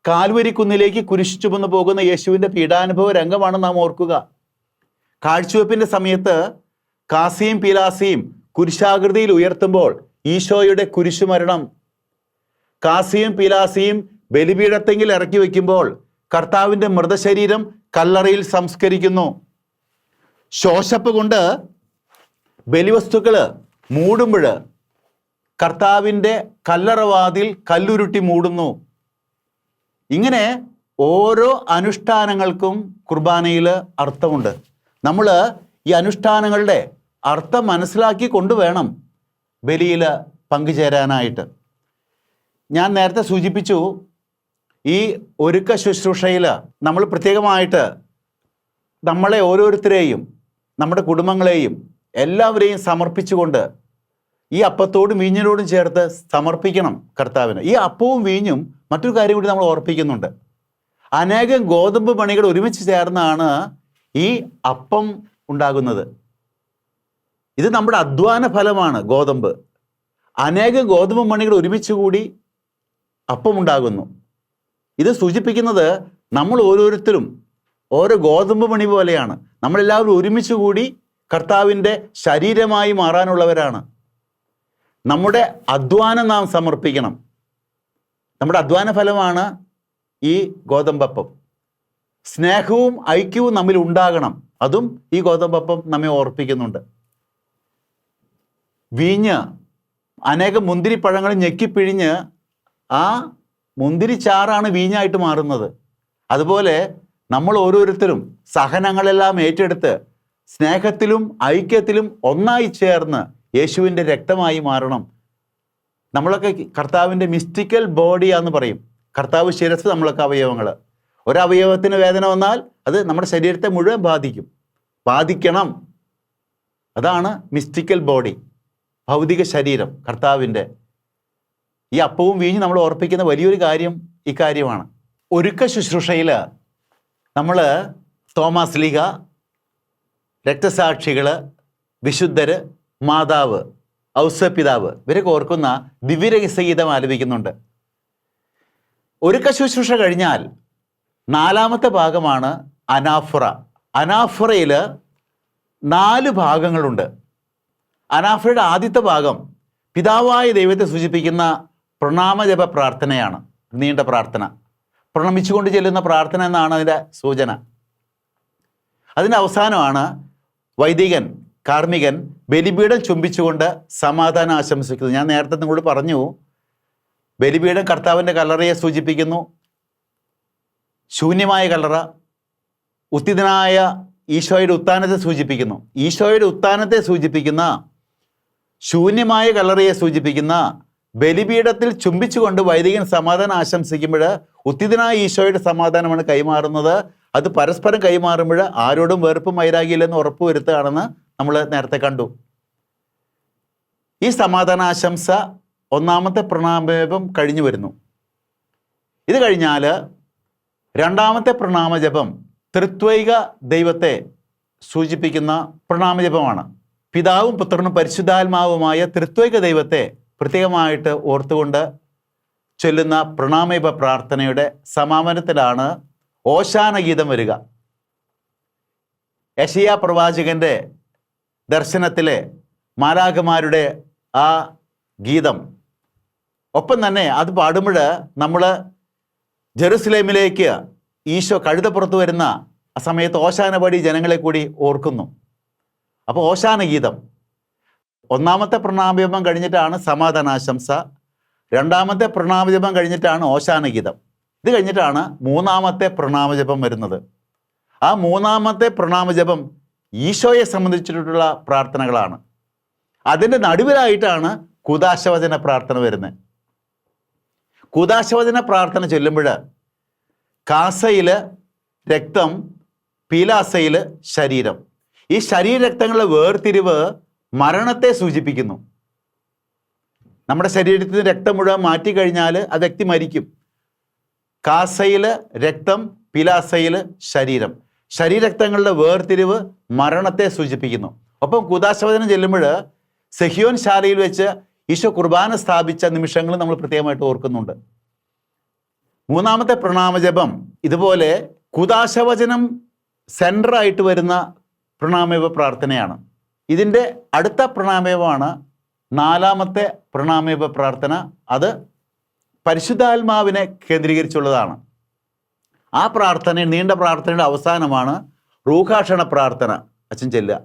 കാൽവരി കുന്നിലേക്ക് കുരിശ് ചുമന്ന് പോകുന്ന യേശുവിൻ്റെ പീഡാനുഭവ രംഗമാണ് നാം ഓർക്കുക. കാഴ്ചവെപ്പിൻ്റെ സമയത്ത് കാസിയും പിലാസയും കുരിശാകൃതിയിൽ ഉയർത്തുമ്പോൾ ഈശോയുടെ കുരിശുമരണം കാസിയും പിലാസിയും ബലിപീഠത്തെങ്കിൽ ഇറക്കി വയ്ക്കുമ്പോൾ കർത്താവിൻ്റെ മൃതശരീരം കല്ലറയിൽ സംസ്കരിക്കുന്നു. ശോശപ്പ് കൊണ്ട് ബലിവസ്തുക്കൾ മൂടുമ്പോൾ കർത്താവിൻ്റെ കല്ലറവാതിൽ കല്ലുരുട്ടി മൂടുന്നു. ഇങ്ങനെ ഓരോ അനുഷ്ഠാനങ്ങൾക്കും കുർബാനയിൽ അർത്ഥമുണ്ട്. നമ്മൾ ഈ അനുഷ്ഠാനങ്ങളുടെ അർത്ഥം മനസ്സിലാക്കി കൊണ്ടുവേണം ബലിയിൽ പങ്കുചേരാനായിട്ട്. ഞാൻ നേരത്തെ സൂചിപ്പിച്ചു, ഈ ഒരുക്ക ശുശ്രൂഷയിൽ നമ്മൾ പ്രത്യേകമായിട്ട് നമ്മളെ ഓരോരുത്തരെയും നമ്മുടെ കുടുംബങ്ങളെയും എല്ലാവരെയും സമർപ്പിച്ചുകൊണ്ട് ഈ അപ്പത്തോടും വീഞ്ഞിനോടും ചേർത്ത് സമർപ്പിക്കണം കർത്താവിന്. ഈ അപ്പവും വീഞ്ഞും മറ്റൊരു കാര്യം കൂടി നമ്മൾ ഓർപ്പിക്കുന്നുണ്ട്. അനേകം ഗോതമ്പ് മണികൾ ഒരുമിച്ച് ചേർന്നാണ് ഈ അപ്പം ഉണ്ടാകുന്നത്. ഇത് നമ്മുടെ അധ്വാന ഫലമാണ് ഗോതമ്പ്. അനേകം ഗോതമ്പ് മണികൾ ഒരുമിച്ച് കൂടി അപ്പമുണ്ടാകുന്നു. ഇത് സൂചിപ്പിക്കുന്നത് നമ്മൾ ഓരോരുത്തരും ഓരോ ഗോതമ്പ് മണി പോലെയാണ്. നമ്മളെല്ലാവരും ഒരുമിച്ച് കൂടി കർത്താവിൻ്റെ ശരീരമായി മാറാനുള്ളവരാണ്. നമ്മുടെ അധ്വാനം നാം സമർപ്പിക്കണം. നമ്മുടെ അധ്വാന ഫലമാണ് ഈ ഗോതമ്പപ്പം. സ്നേഹവും ഐക്യവും നമ്മിൽ ഉണ്ടാകണം. അതും ഈ ഗോതമ്പപ്പം നമ്മെ ഓർപ്പിക്കുന്നുണ്ട്. വീഞ്ഞ് അനേകം മുന്തിരിപ്പഴങ്ങൾ ഞെക്കിപ്പിഴിഞ്ഞ് ആ മുന്തിരിച്ചാറാണ് വീഞ്ഞായിട്ട് മാറുന്നത്. അതുപോലെ നമ്മൾ ഓരോരുത്തരും സഹനങ്ങളെല്ലാം ഏറ്റെടുത്ത് സ്നേഹത്തിലും ഐക്യത്തിലും ഒന്നായി ചേർന്ന് യേശുവിൻ്റെ രക്തമായി മാറണം. നമ്മളൊക്കെ കർത്താവിൻ്റെ മിസ്റ്റിക്കൽ ബോഡിയാന്ന് പറയും. കർത്താവ് ശിരസ്, നമ്മളൊക്കെ അവയവങ്ങൾ. ഒരവയവത്തിന് വേദന വന്നാൽ അത് നമ്മുടെ ശരീരത്തെ മുഴുവൻ ബാധിക്കണം. അതാണ് മിസ്റ്റിക്കൽ ബോഡി, ഭൗതിക ശരീരം കർത്താവിൻ്റെ. ഈ അപ്പവും വീഞ്ഞും നമ്മൾ ഓർപ്പിക്കുന്ന വലിയൊരു കാര്യം ഇക്കാര്യമാണ്. ഒരുക്ക ശുശ്രൂഷയിൽ നമ്മൾ തോമാസ് ലീഗ, രക്തസാക്ഷികൾ, വിശുദ്ധർ, മാതാവ്, ഔസപിതാവ് ഇവരൊക്കെ ഓർക്കുന്ന ദിവ്യരഹസ്യഗീതം ആലപിക്കുന്നുണ്ട്. ഒരുക്ക ശുശ്രൂഷ കഴിഞ്ഞാൽ 4ാമത്തെ ഭാഗമാണ് അനാഫുറ. അനാഫുറയിൽ 4 ഭാഗങ്ങളുണ്ട്. അനാഫുറയുടെ ആദ്യത്തെ ഭാഗം പിതാവായ ദൈവത്തെ സൂചിപ്പിക്കുന്ന പ്രണാമജപ പ്രാർത്ഥനയാണ്. നീണ്ട പ്രാർത്ഥന, പ്രണമിച്ചുകൊണ്ട് ചെല്ലുന്ന പ്രാർത്ഥന എന്നാണ് അതിൻ്റെ സൂചന. അതിൻ്റെ അവസാനമാണ് വൈദികൻ, കാർമ്മികൻ ബലിപീഠം ചുംബിച്ചുകൊണ്ട് സമാധാനം ആശംസിക്കുന്നത്. ഞാൻ നേരത്തെ നിങ്ങളോട് പറഞ്ഞു, ബലിപീഠം കർത്താവിൻ്റെ കല്ലറയെ സൂചിപ്പിക്കുന്നു. ശൂന്യമായ കല്ലറ ഉത്തിതനായ ഈശോയുടെ ഉത്ഥാനത്തെ സൂചിപ്പിക്കുന്നു. ഈശോയുടെ ഉത്ഥാനത്തെ സൂചിപ്പിക്കുന്ന ശൂന്യമായ കല്ലറയെ സൂചിപ്പിക്കുന്ന ബലിപീഠത്തിൽ ചുംബിച്ചുകൊണ്ട് വൈദികൻ സമാധാനം ആശംസിക്കുമ്പോൾ ഉത്തിതനായ ഈശോയുടെ സമാധാനമാണ് കൈമാറുന്നത്. അത് പരസ്പരം കൈമാറുമ്പോൾ ആരോടും വെറുപ്പും വൈരാഗ്യമില്ലെന്ന് ഉറപ്പുവരുത്തുകയാണെന്ന് നമ്മൾ നേരത്തെ കണ്ടു. ഈ സമാധാനാശംസ 1ാമത്തെ പ്രണാമജപം കഴിഞ്ഞു വരുന്നു. ഇത് കഴിഞ്ഞാൽ രണ്ടാമത്തെ പ്രണാമജപം ത്രിത്വൈക ദൈവത്തെ സൂചിപ്പിക്കുന്ന പ്രണാമജപമാണ്. പിതാവും പുത്രനും പരിശുദ്ധാത്മാവുമായ ത്രിത്വൈക ദൈവത്തെ പ്രത്യേകമായിട്ട് ഓർത്തുകൊണ്ട് ചൊല്ലുന്ന പ്രണാമജപ പ്രാർത്ഥനയുടെ സമാപനത്തിലാണ് ഓശാന ഗീതം വരിക. യെശയ്യാ പ്രവാചകന്റെ ദർശനത്തിലെ മാലാഖമാരുടെ ആ ഗീതം, ഒപ്പം തന്നെ അത് പാടുമ്പോൾ നമ്മൾ ജെറുസലേമിലേക്ക് ഈശോ കഴുതപ്പുറത്ത് വരുന്ന ആ സമയത്ത് ഓശാന പാടി ജനങ്ങളെ കൂടി ഓർക്കുന്നു. അപ്പോൾ ഓശാന ഗീതം ഒന്നാമത്തെ പ്രണാമജപം കഴിഞ്ഞിട്ടാണ് സമാധാനാശംസ, രണ്ടാമത്തെ പ്രണാമജപം കഴിഞ്ഞിട്ടാണ് ഓശാന ഗീതം. ഇത് കഴിഞ്ഞിട്ടാണ് മൂന്നാമത്തെ പ്രണാമജപം വരുന്നത്. ആ മൂന്നാമത്തെ പ്രണാമജപം ഈശോയെ സംബന്ധിച്ചിട്ടുള്ള പ്രാർത്ഥനകളാണ്. അതിൻ്റെ നടുവിലായിട്ടാണ് കൂദാശവചന പ്രാർത്ഥന വരുന്നത്. കൂദാശവചന പ്രാർത്ഥന ചൊല്ലുമ്പോൾ കാസയിൽ രക്തം, പീലാസയിൽ ശരീരം. ഈ ശരീരരക്തങ്ങളുടെ വേർതിരിവ് മരണത്തെ സൂചിപ്പിക്കുന്നു. നമ്മുടെ ശരീരത്തിൽ നിന്ന് രക്തം മുഴുവൻ മാറ്റിക്കഴിഞ്ഞാൽ ആ വ്യക്തി മരിക്കും. കാസയിൽ രക്തം, പീലാസയിൽ ശരീരം. ശരീരരക്തങ്ങളുടെ വേർതിരിവ് മരണത്തെ സൂചിപ്പിക്കുന്നു. ഒപ്പം കൂദാശവചനം ചെല്ലുമ്പോൾ സെഹിയോൻ ശാലയിൽ വെച്ച് ഈശോ കുർബാന സ്ഥാപിച്ച നിമിഷങ്ങൾ നമ്മൾ പ്രത്യേകമായിട്ട് ഓർക്കുന്നുണ്ട്. മൂന്നാമത്തെ പ്രണാമജപം ഇതുപോലെ കൂദാശവചനം സെൻട്രായിട്ട് വരുന്ന പ്രണാമജപ പ്രാർത്ഥനയാണ്. ഇതിൻ്റെ അടുത്ത പ്രണാമജപമാണ് നാലാമത്തെ പ്രണാമജപ പ്രാർത്ഥന. അത് പരിശുദ്ധാത്മാവിനെ കേന്ദ്രീകരിച്ചുള്ളതാണ്. ആ പ്രാർത്ഥന, നീണ്ട പ്രാർത്ഥനയുടെ അവസാനമാണ് റൂഹാഷണ പ്രാർത്ഥന അച്ഛൻ ചെല്ലുക.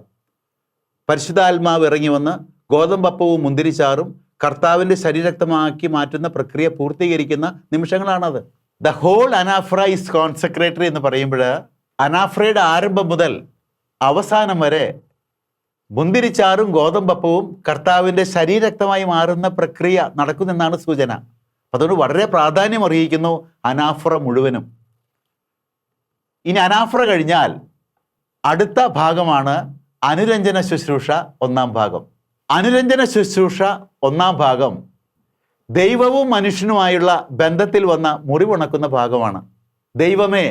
പരിശുദ്ധാത്മാവ് ഇറങ്ങി വന്ന് ഗോതമ്പപ്പവും മുന്തിരിച്ചാറും കർത്താവിൻ്റെ ശരീരക്തമാക്കി മാറ്റുന്ന പ്രക്രിയ പൂർത്തീകരിക്കുന്ന നിമിഷങ്ങളാണത്. ദ ഹോൾ അനാഫ്ര ഈസ് കോൺസെക്രേറ്ററി എന്ന് പറയുമ്പോൾ അനാഫ്രയുടെ ആരംഭം മുതൽ അവസാനം വരെ മുന്തിരിച്ചാറും ഗോതമ്പപ്പവും കർത്താവിൻ്റെ ശരീരക്തമായി മാറുന്ന പ്രക്രിയ നടക്കുന്നെന്നാണ് സൂചന. അതുകൊണ്ട് വളരെ പ്രാധാന്യം അറിയിക്കുന്നു അനാഫ്ര മുഴുവനും. ഇനി അനാഫ്ര കഴിഞ്ഞാൽ അടുത്ത ഭാഗമാണ് അനുരഞ്ജന ശുശ്രൂഷ ഒന്നാം ഭാഗം. അനുരഞ്ജന ശുശ്രൂഷ ഒന്നാം ഭാഗം ദൈവവും മനുഷ്യനുമായുള്ള ബന്ധത്തിൽ വന്ന മുറിവുണക്കുന്ന ഭാഗമാണ്. ദൈവമേ,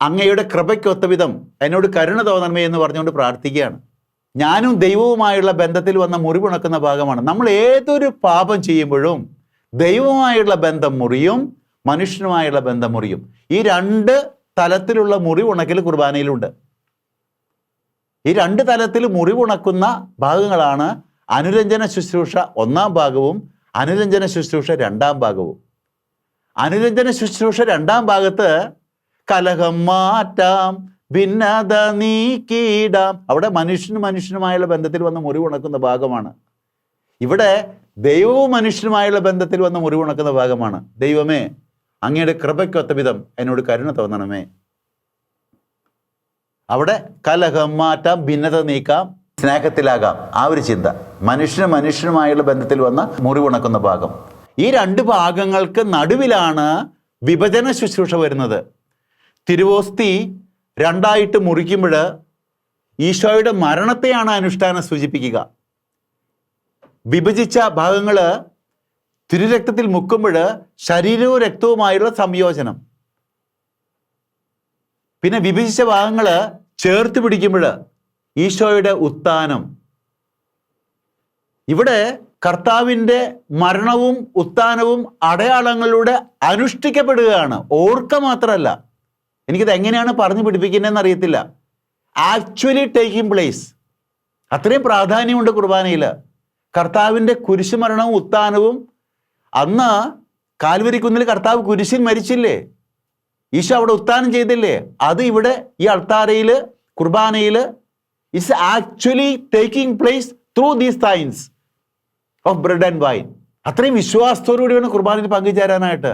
അങ്ങയുടെ കൃപയ്ക്കൊത്ത വിധം എന്നോട് കരുണ തോന്നണമേ എന്ന് പറഞ്ഞുകൊണ്ട് പ്രാർത്ഥിക്കുകയാണ്. ഞാനും ദൈവവുമായുള്ള ബന്ധത്തിൽ വന്ന മുറിവുണക്കുന്ന ഭാഗമാണ്. നമ്മൾ ഏതൊരു പാപം ചെയ്യുമ്പോഴും ദൈവവുമായുള്ള ബന്ധം മുറിയും, മനുഷ്യനുമായുള്ള ബന്ധം മുറിയും. ഈ രണ്ട് തലത്തിലുള്ള മുറിവുണക്കൽ കുർബാനയിലുണ്ട്. ഈ രണ്ട് തലത്തിൽ മുറിവുണക്കുന്ന ഭാഗങ്ങളാണ് അനുരഞ്ജന ശുശ്രൂഷ ഒന്നാം ഭാഗവും അനുരഞ്ജന ശുശ്രൂഷ രണ്ടാം ഭാഗവും. അനുരഞ്ജന ശുശ്രൂഷ രണ്ടാം ഭാഗത്ത് കലഹം മാറ്റാം, ഭിന്നത നീക്കിയിടാം, അവിടെ മനുഷ്യനുമായുള്ള ബന്ധത്തിൽ വന്ന മുറിവുണക്കുന്ന ഭാഗമാണ്. ഇവിടെ ദൈവവും മനുഷ്യനുമായുള്ള ബന്ധത്തിൽ വന്ന മുറിവുണക്കുന്ന ഭാഗമാണ്. ദൈവമേ, അങ്ങയുടെ കൃപയ്ക്കൊത്ത വിധം എന്നോട് കരുണ തോന്നണമേ. അവിടെ കലഹം മാറ്റാം, ഭിന്നത നീക്കാം, സ്നേഹത്തിലാകാം, ആ ഒരു ചിന്ത. മനുഷ്യനുമായുള്ള ബന്ധത്തിൽ വന്ന മുറിവുണക്കുന്ന ഭാഗം. ഈ രണ്ട് ഭാഗങ്ങൾക്ക് നടുവിലാണ് വിഭജന ശുശ്രൂഷ വരുന്നത്. തിരുവോസ്തി രണ്ടായിട്ട് മുറിക്കുമ്പോൾ ഈശോയുടെ മരണത്തെയാണ് അനുഷ്ഠാനം സൂചിപ്പിക്കുക. വിഭജിച്ച ഭാഗങ്ങൾ തിരുരക്തത്തിൽ മുക്കുമ്പോൾ ശരീരവും രക്തവുമായുള്ള സംയോജനം. പിന്നെ വിഭജിച്ച ഭാഗങ്ങൾ ചേർത്ത് പിടിക്കുമ്പോൾ ഈശോയുടെ ഉത്ഥാനം. ഇവിടെ കർത്താവിൻ്റെ മരണവും ഉത്ഥാനവും അടയാളങ്ങളിലൂടെ അനുഷ്ഠിക്കപ്പെടുകയാണ്. ഓർക്ക മാത്രമല്ല, എനിക്കിത് എങ്ങനെയാണ് പറഞ്ഞു പിടിപ്പിക്കുന്നതെന്ന് അറിയത്തില്ല. Actually taking place. അത്രയും പ്രാധാന്യമുണ്ട് കുർബാനയിൽ. കർത്താവിൻ്റെ കുരിശുമരണവും ഉത്ഥാനവും, അന്ന് കാൽവരിക്കുന്നിൽ കർത്താവ് കുരിശിൽ മരിച്ചില്ലേ, ഈശോ അവിടെ ഉത്ഥാനം ചെയ്തില്ലേ, അത് ഇവിടെ ഈ അൾത്താരയിൽ കുർബാനയിൽ it's actually taking place through these signs of bread and wine. അത്രയും വിശ്വാസത്തോടുകൂടിയാണ് കുർബാനയിൽ പങ്കുചേരാനായിട്ട്.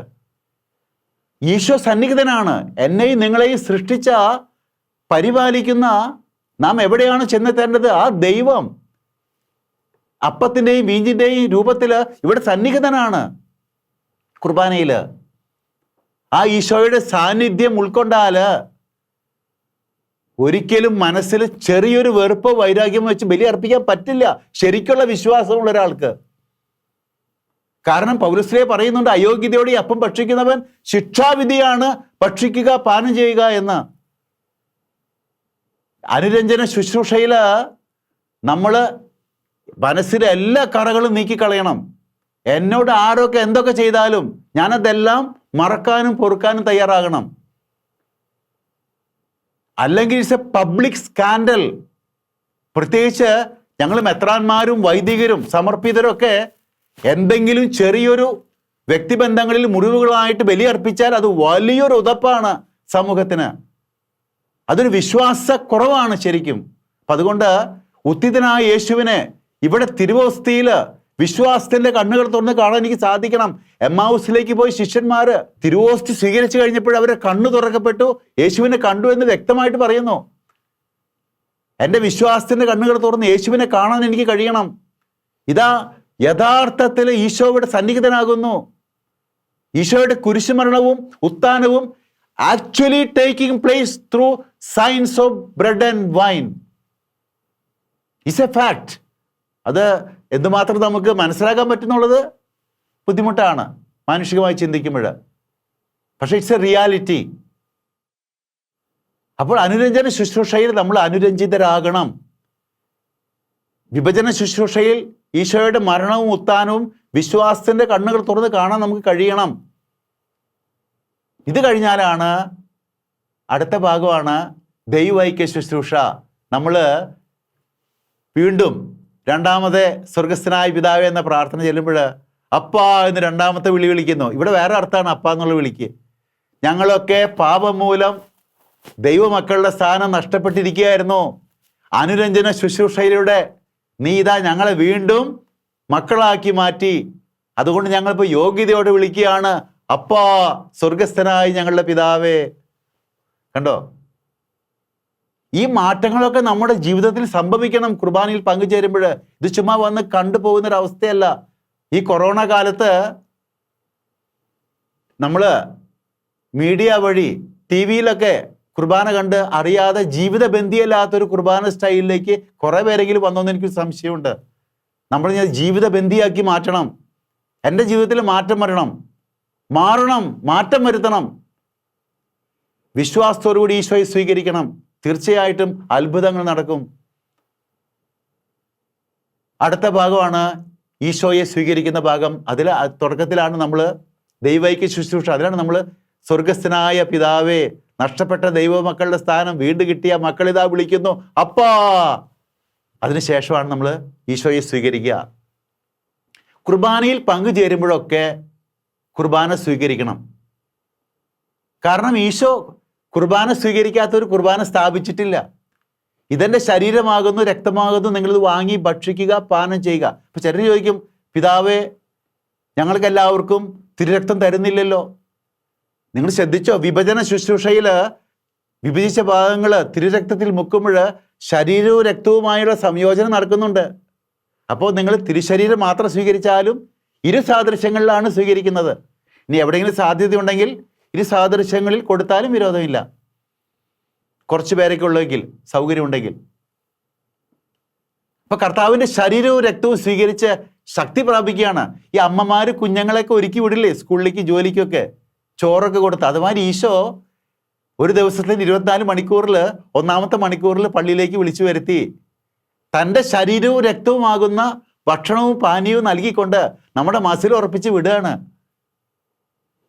ഈശോ സന്നിഹിതനാണ്. എന്നെയും നിങ്ങളെയും സൃഷ്ടിച്ച, പരിപാലിക്കുന്ന നാം എവിടെയാണ് ചെന്നെത്തേണ്ടത്? ആ ദൈവം അപ്പത്തിൻ്റെയും വീഞ്ഞിൻ്റെയും രൂപത്തിൽ ഇവിടെ സന്നിഹിതനാണ് കുർബാനയിൽ. ആ ഈശോയുടെ സാന്നിധ്യം ഉൾക്കൊണ്ടാൽ ഒരിക്കലും മനസ്സിൽ ചെറിയൊരു വെറുപ്പോ വൈരാഗ്യമോ വെച്ച് ബലി അർപ്പിക്കാൻ പറ്റില്ല ശരിക്കുള്ള വിശ്വാസമുള്ള ഒരാൾക്ക്. കാരണം പൗലോസ്ലീഹ പറയുന്നുണ്ട്, അയോഗ്യതയോടെ ഈ അപ്പം ഭക്ഷിക്കുന്നവൻ ശിക്ഷാവിധിയാണ് ഭക്ഷിക്കുക, പാനം ചെയ്യുക എന്ന്. അനുരഞ്ജന ശുശ്രൂഷയിൽ നമ്മൾ മനസ്സിലെ എല്ലാ കറകളും നീക്കിക്കളയണം. എന്നോട് ആരൊക്കെ എന്തൊക്കെ ചെയ്താലും ഞാനതെല്ലാം മറക്കാനും പൊറുക്കാനും തയ്യാറാകണം. അല്ലെങ്കിൽ ഇറ്റ്സ് എ പബ്ലിക് സ്കാൻഡൽ. പ്രത്യേകിച്ച് ഞങ്ങൾ മെത്രാന്മാരും വൈദികരും സമർപ്പിതരും ഒക്കെ എന്തെങ്കിലും ചെറിയൊരു വ്യക്തിബന്ധങ്ങളിൽ മുറിവുകളായിട്ട് ബലിയർപ്പിച്ചാൽ അത് വലിയൊരു ഉതപ്പാണ് സമൂഹത്തിന്. അതൊരു വിശ്വാസക്കുറവാണ് ശരിക്കും. അപ്പം അതുകൊണ്ട് ഉത്തിതനായ യേശുവിനെ ഇവിടെ തിരുവോസ്തിയിൽ വിശ്വാസത്തിന്റെ കണ്ണുകൾ തുറന്ന് കാണാൻ എനിക്ക് സാധിക്കണം. എമ്മാവുസിലേക്ക് പോയി ശിഷ്യന്മാർ തിരുവോസ്തി സ്വീകരിച്ചു കഴിഞ്ഞപ്പോൾ അവരെ കണ്ണു തുറക്കപ്പെട്ടു, യേശുവിനെ കണ്ടു എന്ന് വ്യക്തമായിട്ട് പറയുന്നു. എൻ്റെ വിശ്വാസത്തിന്റെ കണ്ണുകൾ തുറന്ന് യേശുവിനെ കാണാൻ എനിക്ക് കഴിയണം. ഇതാ യഥാർത്ഥത്തിൽ ഈശോയുടെ സന്നിഹിതനാകുന്നു. ഈശോയുടെ കുരിശുമരണവും ഉത്ഥാനവും actually taking place through signs of bread and wine is a fact. അത് എന്തുമാത്രം നമുക്ക് മനസ്സിലാക്കാൻ പറ്റുന്നുള്ളത് ബുദ്ധിമുട്ടാണ് മാനുഷികമായി ചിന്തിക്കുമ്പോൾ. പക്ഷേ ഇറ്റ്സ് എ റിയാലിറ്റി. അപ്പോൾ അനുരഞ്ജന ശുശ്രൂഷയിൽ നമ്മൾ അനുരഞ്ജിതരാകണം. വിഭജന ശുശ്രൂഷയിൽ ഈശോയുടെ മരണവും ഉത്ഥാനവും വിശ്വാസത്തിന്റെ കണ്ണുകൾ തുറന്ന് കാണാൻ നമുക്ക് കഴിയണം. ഇത് കഴിഞ്ഞാലാണ് അടുത്ത ഭാഗമാണ് ദൈവൈക്യ ശുശ്രൂഷ. നമ്മൾ വീണ്ടും രണ്ടാമത്തെ സ്വർഗസ്ഥനായ പിതാവേ എന്ന പ്രാർത്ഥന ചെല്ലുമ്പോൾ അപ്പാ എന്ന് രണ്ടാമത്തെ വിളി വിളിക്കുന്നു. ഇവിടെ വേറെ അർത്ഥമാണ് അപ്പ എന്നുള്ള വിളിക്ക്. ഞങ്ങളൊക്കെ പാപം മൂലം ദൈവമക്കളുടെ സ്ഥാനം നഷ്ടപ്പെട്ടിരിക്കുകയായിരുന്നു. അനുരഞ്ജന ശുശ്രൂഷയിലൂടെ നീ ഇതാ ഞങ്ങളെ വീണ്ടും മക്കളാക്കി മാറ്റി. അതുകൊണ്ട് ഞങ്ങളിപ്പോൾ യോഗ്യതയോടെ വിളിക്കുകയാണ്, അപ്പാ സ്വർഗസ്ഥനായി ഞങ്ങളുടെ പിതാവേ. കണ്ടോ? ഈ മാറ്റങ്ങളൊക്കെ നമ്മുടെ ജീവിതത്തിൽ സംഭവിക്കണം കുർബാനയിൽ പങ്കുചേരുമ്പോൾ. ഇത് ചുമ്മാ വന്ന് കണ്ടുപോകുന്നൊരവസ്ഥയല്ല. ഈ കൊറോണ കാലത്ത് നമ്മൾ മീഡിയ വഴി ടി വിയിലൊക്കെ കുർബാന കണ്ട് അറിയാതെ ജീവിതബന്ധിയല്ലാത്തൊരു കുർബാന സ്റ്റൈലിലേക്ക് കുറേ പേരെങ്കിലും വന്നോന്ന് എനിക്കൊരു സംശയമുണ്ട്. നമ്മൾ ഞാൻ ജീവിതബന്ധിയാക്കി മാറ്റണം. എൻ്റെ ജീവിതത്തിൽ മാറ്റം മാറണം, മാറ്റം വരുത്തണം. വിശ്വാസത്തോടുകൂടി ഈശോയെ സ്വീകരിക്കണം. തീർച്ചയായിട്ടും അത്ഭുതങ്ങൾ നടക്കും. അടുത്ത ഭാഗമാണ് ഈശോയെ സ്വീകരിക്കുന്ന ഭാഗം. അതിൽ തുടക്കത്തിലാണ് നമ്മൾ ദൈവൈക്യ ശുശ്രൂഷ. അതിലാണ് നമ്മൾ സ്വർഗസ്ഥനായ പിതാവേ, നഷ്ടപ്പെട്ട ദൈവമക്കളുടെ സ്ഥാനം വീണ്ടും കിട്ടിയ മക്കളിതാ വിളിക്കുന്നു അപ്പാ. അതിനുശേഷമാണ് നമ്മൾ ഈശോയെ സ്വീകരിക്കുക. കുർബാനയിൽ പങ്കുചേരുമ്പോഴൊക്കെ കുർബാന സ്വീകരിക്കണം. കാരണം ഈശോ കുർബാന സ്വീകരിക്കാത്തൊരു കുർബാന സ്ഥാപിച്ചിട്ടില്ല. ഇതെൻ്റെ ശരീരമാകുന്നു, രക്തമാകുന്നു, നിങ്ങളിത് വാങ്ങി ഭക്ഷിക്കുക, പാനം ചെയ്യുക. അപ്പോൾ ചിലർ ചോദിക്കും, പിതാവേ ഞങ്ങൾക്ക് എല്ലാവർക്കും തിരുരക്തം തരുന്നില്ലല്ലോ. നിങ്ങൾ ശ്രദ്ധിച്ചോ? വിഭജന ശുശ്രൂഷയിൽ വിഭജിച്ച ഭാഗങ്ങൾ തിരുരക്തത്തിൽ മുക്കുമ്പോൾ ശരീരവും രക്തവുമായുള്ള സംയോജനം നടക്കുന്നുണ്ട്. അപ്പോൾ നിങ്ങൾ തിരുശരീരം മാത്രം സ്വീകരിച്ചാലും ഇരു സാദൃശ്യങ്ങളിലാണ് സ്വീകരിക്കുന്നത്. ഇനി എവിടെയെങ്കിലും സാധ്യതയുണ്ടെങ്കിൽ ഇരു സാദൃശ്യങ്ങളിൽ കൊടുത്താലും വിരോധമില്ല, കുറച്ച് പേരൊക്കെ ഉള്ളെങ്കിൽ, സൗകര്യമുണ്ടെങ്കിൽ. അപ്പോൾ കർത്താവിൻ്റെ ശരീരവും രക്തവും സ്വീകരിച്ച് ശക്തി പ്രാപിക്കുകയാണ്. ഈ അമ്മമാർ കുഞ്ഞുങ്ങളെയൊക്കെ ഒരുക്കി വിടില്ലേ സ്കൂളിലേക്ക്, ജോലിക്കൊക്കെ, ചോറൊക്കെ കൊടുത്ത്. അതുമാതിരി ഈശോ ഒരു ദിവസത്തിൽ 24 മണിക്കൂറിൽ ഒന്നാമത്തെ മണിക്കൂറിൽ പള്ളിയിലേക്ക് വിളിച്ചു വരുത്തി തൻ്റെ ശരീരവും രക്തവുമാകുന്ന ഭക്ഷണവും പാനീയവും നൽകിക്കൊണ്ട് നമ്മുടെ മസിൽ ഉറപ്പിച്ച് വിടുകയാണ്.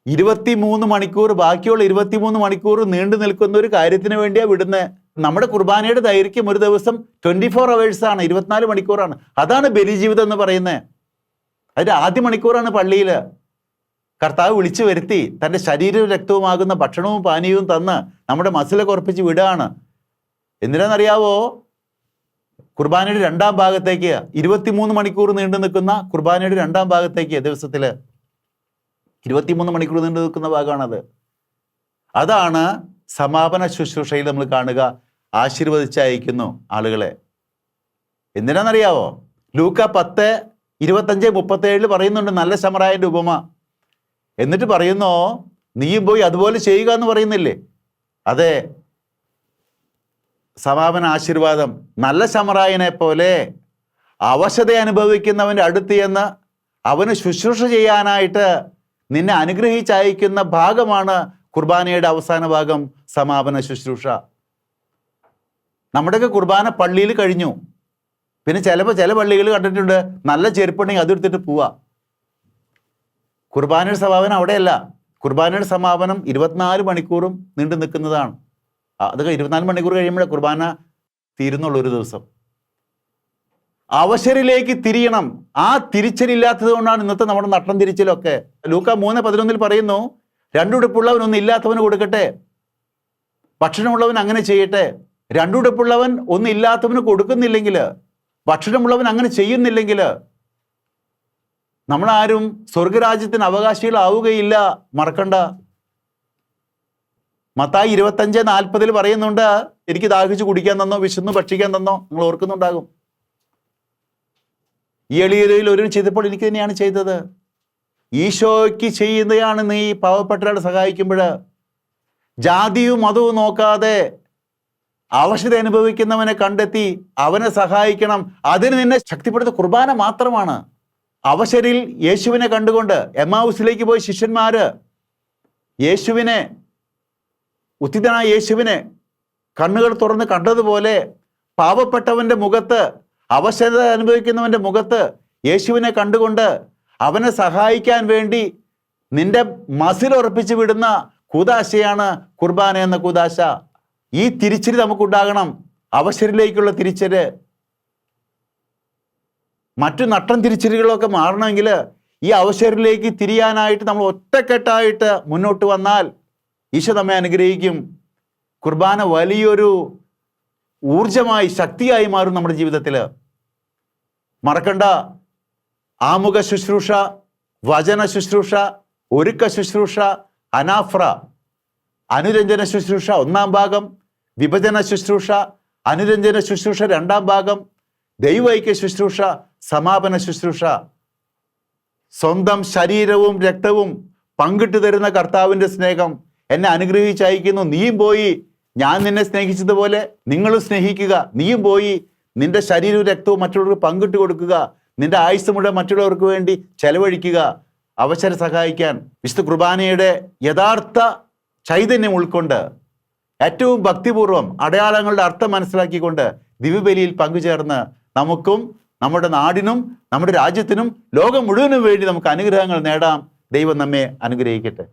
23 മണിക്കൂർ, ബാക്കിയുള്ള 23 മണിക്കൂർ നീണ്ടു നിൽക്കുന്ന ഒരു കാര്യത്തിന് വേണ്ടിയാണ് വിടുന്നത്. നമ്മുടെ കുർബാനയുടെ ദൈർഘ്യം ഒരു ദിവസം 24 hours ആണ്, 24 മണിക്കൂറാണ്. അതാണ് ബലിജീവിതം എന്ന് പറയുന്നത്. അതിൻ്റെ ആദ്യ മണിക്കൂറാണ് പള്ളിയിൽ കർത്താവ് വിളിച്ചു വരുത്തി തൻ്റെ ശരീരവും രക്തവുമാകുന്ന ഭക്ഷണവും പാനീയവും തന്ന് നമ്മുടെ മസിലൊക്കെ ഉറപ്പിച്ച് വിടുകയാണ്. എന്തിനാണെന്നറിയാവോ? കുർബാനയുടെ രണ്ടാം ഭാഗത്തേക്ക്, 23 മണിക്കൂർ നീണ്ടു നിൽക്കുന്ന കുർബാനയുടെ രണ്ടാം ഭാഗത്തേക്ക്, ദിവസത്തിൽ 23 മണിക്കൂർ നീണ്ടു നിൽക്കുന്ന ഭാഗമാണത്. അതാണ് സമാപന ശുശ്രൂഷയിൽ നമ്മൾ കാണുക. ആശീർവദിച്ചയക്കുന്നു ആളുകളെ. എന്തിനാണെന്നറിയാവോ? ലൂക്ക 10:25-37 പറയുന്നുണ്ട് നല്ല ശമറായൻ്റെ ഉപമ. എന്നിട്ട് പറയുന്നോ, നീയും പോയി അതുപോലെ ചെയ്യുക എന്ന് പറയുന്നില്ലേ? അതെ, സമാപന ആശീർവാദം. നല്ല ശമറായനെ പോലെ അവശത അനുഭവിക്കുന്നവൻ്റെ അടുത്ത് എന്ന് അവന് ശുശ്രൂഷ ചെയ്യാനായിട്ട് നിന്നെ അനുഗ്രഹിച്ചയക്കുന്ന ഭാഗമാണ് കുർബാനയുടെ അവസാന ഭാഗം, സമാപന ശുശ്രൂഷ. നമ്മുടെയൊക്കെ കുർബാന പള്ളിയിൽ കഴിഞ്ഞു. പിന്നെ ചില പള്ളികൾ കണ്ടിട്ടുണ്ട്, നല്ല ചെരുപ്പുണ്ടെങ്കിൽ അതെടുത്തിട്ട് പോവാ. കുർബാനയുടെ സമാപനം അവിടെയല്ല. കുർബാനയുടെ സമാപനം 24 മണിക്കൂറും നീണ്ടു നിൽക്കുന്നതാണ്. അതൊക്കെ 24 മണിക്കൂർ കഴിയുമ്പോഴേ കുർബാന തീരുന്നുള്ളൂ ഒരു ദിവസം. അവശരിലേക്ക് തിരിയണം. ആ തിരിച്ചലില്ലാത്തത് കൊണ്ടാണ് ഇന്നത്തെ നമ്മുടെ നട്ടം തിരിച്ചിലൊക്കെ. ലൂക്ക 3:11 പറയുന്നു, രണ്ടുടുപ്പുള്ളവൻ ഒന്നും ഇല്ലാത്തവന് കൊടുക്കട്ടെ, ഭക്ഷണമുള്ളവൻ അങ്ങനെ ചെയ്യട്ടെ. രണ്ടുടുപ്പുള്ളവൻ ഒന്നും ഇല്ലാത്തവന് കൊടുക്കുന്നില്ലെങ്കിൽ, ഭക്ഷണമുള്ളവൻ അങ്ങനെ ചെയ്യുന്നില്ലെങ്കിൽ നമ്മളാരും സ്വർഗരാജ്യത്തിന് അവകാശികളാവുകയില്ല. മറക്കണ്ട. മത്തായി 25:40 പറയുന്നുണ്ട്, എനിക്ക് ദാഹിച്ച് കുടിക്കാൻ തന്നോ, വിശന്ന് ഭക്ഷിക്കാൻ തന്നോ. നിങ്ങൾ ഓർക്കുന്നുണ്ടാകും. ഈ എളിയയിൽ ഒരു ചെയ്തപ്പോൾ എനിക്ക് തന്നെയാണ് ചെയ്തത്. ഈശോയ്ക്ക് ചെയ്യുന്നതാണ് നീ പാവപ്പെട്ടവരെ സഹായിക്കുമ്പോൾ. ജാതിയും മതവും നോക്കാതെ അവശത അനുഭവിക്കുന്നവനെ കണ്ടെത്തി അവനെ സഹായിക്കണം. അതിന് നിന്നെ ശക്തിപ്പെടുത്തുന്ന കുർബാന മാത്രമാണ്. അവശരിൽ യേശുവിനെ കണ്ടുകൊണ്ട് എമ്മാവുസിലേക്ക് പോയ ശിഷ്യന്മാര് യേശുവിനെ, ഉത്തിതനായ യേശുവിനെ കണ്ണുകൾ തുറന്ന് കണ്ടതുപോലെ പാവപ്പെട്ടവന്റെ മുഖത്ത്, അവശത അനുഭവിക്കുന്നവന്റെ മുഖത്ത് യേശുവിനെ കണ്ടുകൊണ്ട് അവനെ സഹായിക്കാൻ വേണ്ടി നിന്റെ മസിൽ ഉറപ്പിച്ചു വിടുന്ന കൂദാശയാണ് കുർബാന എന്ന കൂദാശ. ഈ തിരിച്ചല് നമുക്കുണ്ടാകണം, അവശരിലേക്കുള്ള തിരിച്ചല്. മറ്റു നട്ടം തിരിച്ചലുകളൊക്കെ മാറണമെങ്കിൽ ഈ അവശരിലേക്ക് തിരിയാനായിട്ട് നമ്മൾ ഒറ്റക്കെട്ടായിട്ട് മുന്നോട്ട് വന്നാൽ ഈശോ നമ്മെ അനുഗ്രഹിക്കും. കുർബാന വലിയൊരു ഊർജമായി, ശക്തിയായി മാറും നമ്മുടെ ജീവിതത്തിൽ. മറക്കണ്ട, ആമുഖ ശുശ്രൂഷ, വചന ശുശ്രൂഷ, ഒരുക്ക ശുശ്രൂഷ, അനാഫ്ര, അനുരഞ്ജന ശുശ്രൂഷ 1-ാം ഭാഗം, വിഭജന ശുശ്രൂഷ, അനുരഞ്ജന ശുശ്രൂഷ 2-ാം ഭാഗം, ദൈവൈക്യ ശുശ്രൂഷ, സമാപന ശുശ്രൂഷ. സ്വന്തം ശരീരവും രക്തവും പങ്കിട്ട് തരുന്ന കർത്താവിൻ്റെ സ്നേഹം എന്നെ അനുഗ്രഹിച്ചയക്കുന്നു. നീയും പോയി ഞാൻ നിന്നെ സ്നേഹിച്ചതുപോലെ നിങ്ങളും സ്നേഹിക്കുക. നീയും പോയി നിന്റെ ശരീരവും രക്തവും മറ്റുള്ളവർക്ക് പങ്കിട്ട് കൊടുക്കുക. നിന്റെ ആയുസ്സ് മുഴുവൻ മറ്റുള്ളവർക്ക് വേണ്ടി ചെലവഴിക്കുക, അവസരം സഹായിക്കാൻ. വിശുദ്ധ കുർബാനയുടെ യഥാർത്ഥ ചൈതന്യം ഉൾക്കൊണ്ട് ഏറ്റവും ഭക്തിപൂർവ്വം അടയാളങ്ങളുടെ അർത്ഥം മനസ്സിലാക്കിക്കൊണ്ട് ദിവ്യബലിയിൽ പങ്കുചേർന്ന് നമുക്കും നമ്മുടെ നാടിനും നമ്മുടെ രാജ്യത്തിനും ലോകം മുഴുവനും വേണ്ടി നമുക്ക് അനുഗ്രഹങ്ങൾ നേടാം. ദൈവം നമ്മെ അനുഗ്രഹിക്കട്ടെ.